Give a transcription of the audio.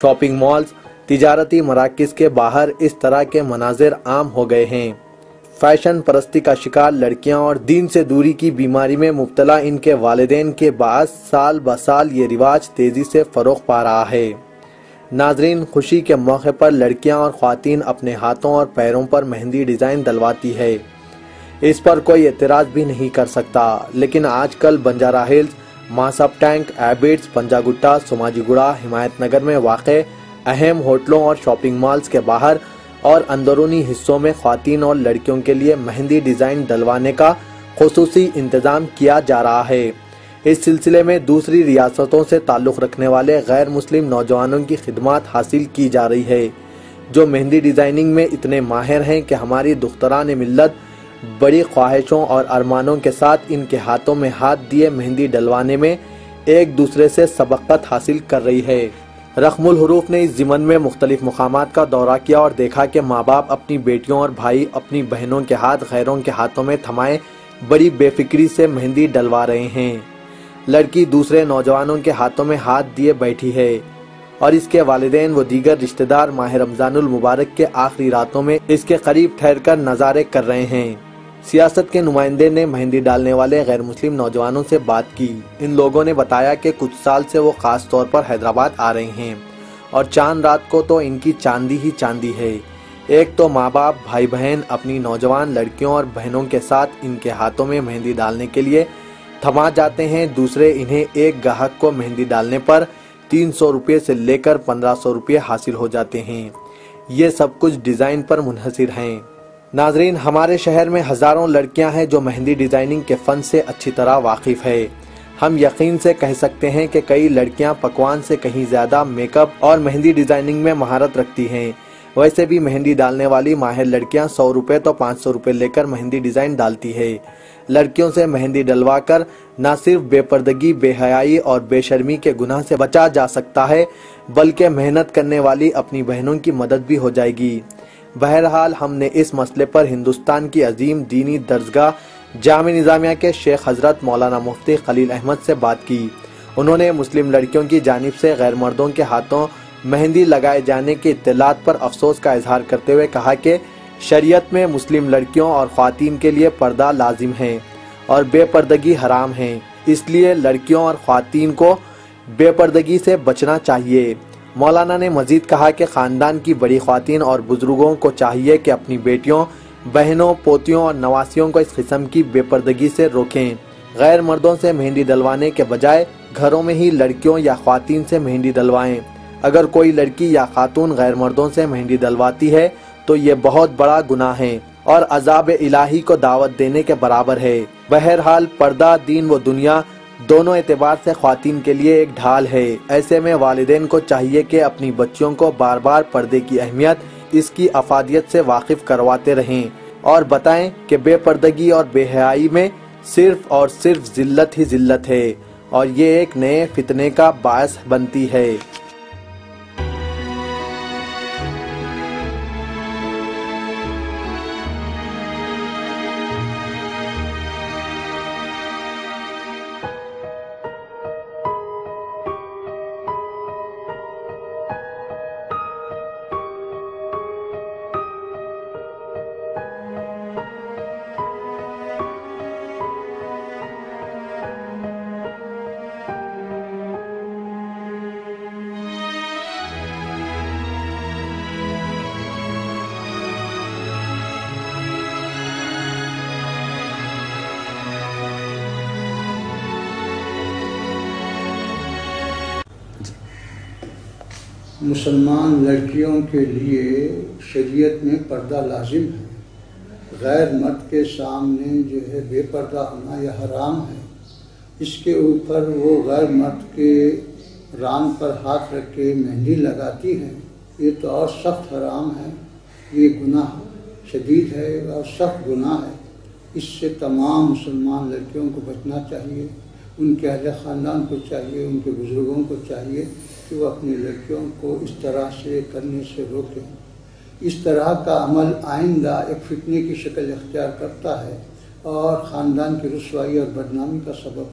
Shopping malls, تجارتی مراکز کے باہر اس طرح کے مناظر عام ہو گئے ہیں۔ فیشن پرستی کا شکار لڑکیاں اور دین سے دوری کی بیماری میں مبتلا ان کے والدین کے باعث سال بہ سال یہ رواج تیزی سے فروغ پا رہا ہے۔ ناظرین، خوشی کے موقع پر لڑکیاں اور خواتین اپنے ہاتھوں اور پیروں پر مہندی ڈیزائن ڈلواتی ہے۔ اس پر کوئی اعتراض بھی نہیں کر سکتا، لیکن آج کل بنجارہ ہلز، ماسب ٹینک، ایبٹس، پنجاگٹا، سماجی گڑا، حمایت نگر میں واقع اہم ہوٹلوں اور شاپنگ مالز کے باہر اور اندرونی حصوں میں خواتین اور لڑکیوں کے لیے مہندی ڈیزائن ڈلوانے کا خصوصی انتظام کیا جا رہا ہے۔ اس سلسلے میں دوسری ریاستوں سے تعلق رکھنے والے غیر مسلم نوجوانوں کی خدمات حاصل کی جا رہی ہے، جو مہندی ڈیزائننگ میں اتنے ماہر ہیں کہ ہماری دختران ملت بڑی خواہشوں اور ارمانوں کے ساتھ ان کے ہاتھوں میں ہاتھ دیے مہندی ڈلوانے میں ایک دوسرے سے سبقت حاصل کر رہی ہے۔ رقم الحروف نے اس ضمن میں مختلف مقامات کا دورہ کیا اور دیکھا کہ ماں باپ اپنی بیٹیوں اور بھائی اپنی بہنوں کے ہاتھ غیروں کے ہاتھوں میں تھمائے بڑی بے فکری سے مہندی ڈلوا رہے ہیں۔ لڑکی دوسرے نوجوانوں کے ہاتھوں میں ہاتھ دیے بیٹھی ہے اور اس کے والدین و دیگر رشتہ دار ماہ رمضان المبارک کے آخری راتوں میں اس کے قریب ٹھہر کر نظارے کر رہے ہیں۔ سیاست کے نمائندے نے مہندی ڈالنے والے غیر مسلم نوجوانوں سے بات کی۔ ان لوگوں نے بتایا کہ کچھ سال سے وہ خاص طور پر حیدرآباد آ رہے ہیں اور چاند رات کو تو ان کی چاندی ہی چاندی ہے۔ ایک تو ماں باپ، بھائی بہن اپنی نوجوان لڑکیوں اور بہنوں کے ساتھ ان کے ہاتھوں میں مہندی ڈالنے کے لیے تھما جاتے ہیں، دوسرے انہیں ایک گاہک کو مہندی ڈالنے پر 300 روپے سے لے کر 1500 روپے حاصل ہو جاتے ہیں۔ یہ سب کچھ ڈیزائن پر منحصر ہیں۔ ناظرین، ہمارے شہر میں ہزاروں لڑکیاں ہیں جو مہندی ڈیزائننگ کے فن سے اچھی طرح واقف ہے۔ ہم یقین سے کہہ سکتے ہیں کہ کئی لڑکیاں پکوان سے کہیں زیادہ میک اپ اور مہندی ڈیزائننگ میں مہارت رکھتی ہیں۔ ویسے بھی مہندی ڈالنے والی ماہر لڑکیاں 100 روپے تو 500 روپے لے کر مہندی ڈیزائن ڈالتی ہے۔ لڑکیوں سے مہندی ڈلوا کر نہ صرف بے پردگی، بے حیائی اور بے شرمی کے گناہ سے بچا جا سکتا ہے، بلکہ محنت کرنے والی اپنی بہنوں کی مدد بھی ہو جائے گی۔ بہرحال، ہم نے اس مسئلے پر ہندوستان کی عظیم دینی درسگاہ جامعہ نظامیہ کے شیخ حضرت مولانا مفتی خلیل احمد سے بات کی۔ انہوں نے مسلم لڑکیوں کی جانب سے غیر مردوں کے ہاتھوں مہندی لگائے جانے کی اطلاعات پر افسوس کا اظہار کرتے ہوئے کہا کہ شریعت میں مسلم لڑکیوں اور خواتین کے لیے پردہ لازم ہے اور بے پردگی حرام ہے، اس لیے لڑکیوں اور خواتین کو بے پردگی سے بچنا چاہیے۔ مولانا نے مزید کہا کہ خاندان کی بڑی خواتین اور بزرگوں کو چاہیے کہ اپنی بیٹیوں، بہنوں، پوتیوں اور نواسیوں کو اس قسم کی بے پردگی سے روکیں۔ غیر مردوں سے مہندی ڈلوانے کے بجائے گھروں میں ہی لڑکیوں یا خواتین سے مہندی ڈلوائیں۔ اگر کوئی لڑکی یا خاتون غیر مردوں سے مہندی ڈلواتی ہے تو یہ بہت بڑا گناہ ہے اور عذاب الہی کو دعوت دینے کے برابر ہے۔ بہرحال، پردہ دین و دنیا دونوں اعتبار سے خواتین کے لیے ایک ڈھال ہے۔ ایسے میں والدین کو چاہیے کہ اپنی بچیوں کو بار بار پردے کی اہمیت، اس کی افادیت سے واقف کرواتے رہیں اور بتائیں کہ بے پردگی اور بے حیائی میں صرف اور صرف ذلت ہی ذلت ہے اور یہ ایک نئے فتنے کا باعث بنتی ہے۔ مسلمان لڑکیوں کے لیے شریعت میں پردہ لازم ہے۔ غیر مرد کے سامنے جو ہے بے پردہ ہونا یہ حرام ہے۔ اس کے اوپر وہ غیر مرد کے ران پر ہاتھ رکھ کے مہندی لگاتی ہے، یہ تو اور سخت حرام ہے۔ یہ گناہ شدید ہے اور سخت گناہ ہے۔ اس سے تمام مسلمان لڑکیوں کو بچنا چاہیے، ان کے اہل خاندان کو چاہیے، ان کے بزرگوں کو چاہیے کہ وہ اپنی لڑکیوں کو اس طرح سے کرنے سے روکیں۔ اس طرح کا عمل آئندہ ایک فتنے کی شکل اختیار کرتا ہے اور خاندان کی رسوائی اور بدنامی کا سبب